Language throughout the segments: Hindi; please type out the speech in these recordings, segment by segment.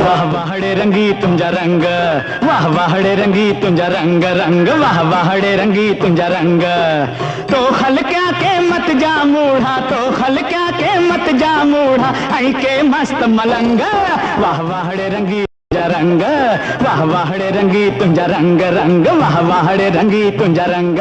वाह वाहड़े रंगी तुंजा रंग, वाह वाहड़े रंगी तुंजा रंग रंग, वाह वाहड़े रंगी तुंजा रंग। तो खलक्या के मत जा मूढ़ा, तो खलक्या के मत जा मूढ़ा, आई के मस्त मलंग। वाह वाहड़े रंगी तुंजा रंग, वाह वाहड़े रंगी तुंजा रंग रंग, वाह वाहड़े रंगी तुंजा रंग।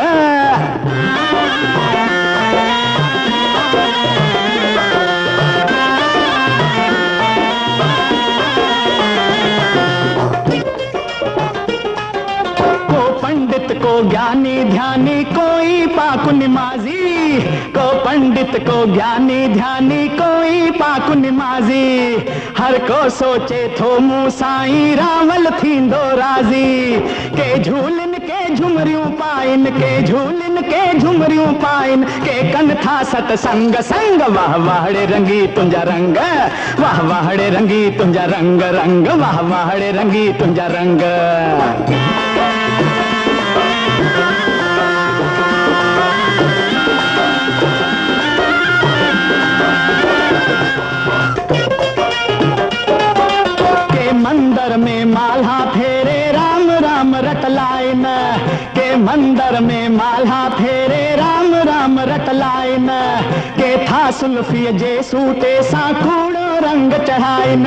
को ज्ञानी ध्यानी कोई पाक निमाजी, को पंडित को ज्ञानी ध्यानी कोई पाक निमाजी। हर को सोचे थो मुँह साईं रावल थींदो राजी। के झूलन के झुमरियूं पाइन, के झूलन के झुमरियूं पाइन, के कन था सतसंग संग। वाह वाहड़े रंगी तुंजा रंग, वाह वाहड़े रंगी तुंजा रंग रंग, वाह वाहड़े रंगी तुंजा रंग। मंदिर में माल्हा फेरे राम राम रट लाइन, के मंदिर में माल्हा फेरे राम राम रट लाइन। के था सुल्फी जे सूटे सा कूड़ो रंग चढ़ाइन।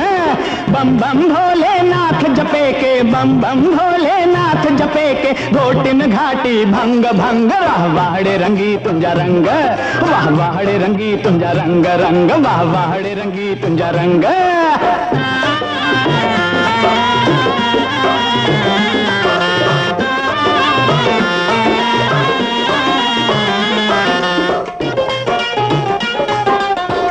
बम बम भोलेनाथ जपे के, बम बम भोलेनाथ जपे के, घोटिन घाटी भंग भंग। वाह वाहड़े रंगी तुंजा रंग, वाह वाहड़े रंगी तुंजा रंग रंग, वाह वाहड़े रंगी तुंजा रंग।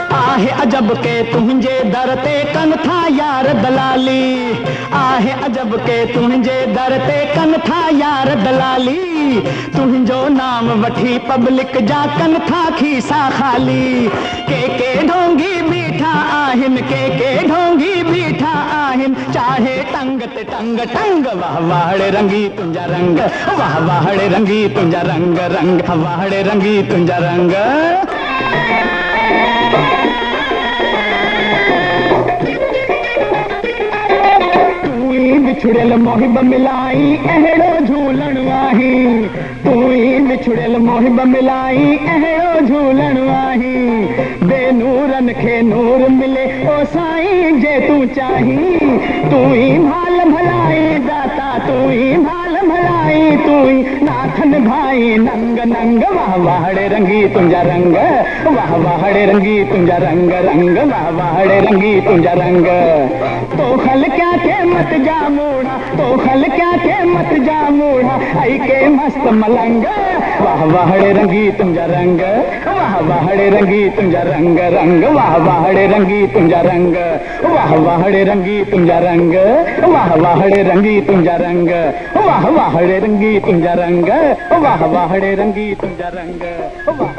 आहे अजब के तुझे दर ते कन था यार दलाली, आहे अजब के तुझे दर ते कन था यार दलाली। तुझो नाम वठी पब्लिक जा कन था खीसा खाली। के ढोंगी बीठा आहिन, के ढोंगी बीठा आहिन, चाहे टंग ते टंग टंग। वाह वाहड़े रंगी तुंजा रंग, वाह वाहड़े रंगी तुंजा रंग रंग, वाहड़े रंगी तुंजा रंग। बिछुड़ेल मोहिब मिलाई अहिड़ो झूलण आही, तू ही बिछुड़ेल मोहिब मिलाई अहिड़ो झूलण आही। बेनूरन खे नूर मिले ओ साईं जे तू चाही। तू ही भाल भलाई दाता, तू ही भाल भलाई, तू ही नाथन भाई नंग नंग। वाह वाहड़े रंगी तुंजा रंग, वाह वाहड़े रंगी तुंजा रंग रंग, वाह वाहड़े रंगी तुंजा रंग। तो खल क्या के मत जा मूढ़ा, तो खल क्या के मत जा मूढ़ा, आई के मस्त मलंग। वाह वाहड़े रंगी तुंजा रंग, वाह वाहड़े रंगी तुंजा रंग रंग, वाह वाहड़े रंगी तुंजा रंग, वाह वाहड़े रंगी तुंजा रंग, वाह वाहड़े रंगी तुंजा रंग, वाह वाहड़े रंगी तुंजा रंग, वाह वाहड़े रंगी तुंजा रंग, वाह।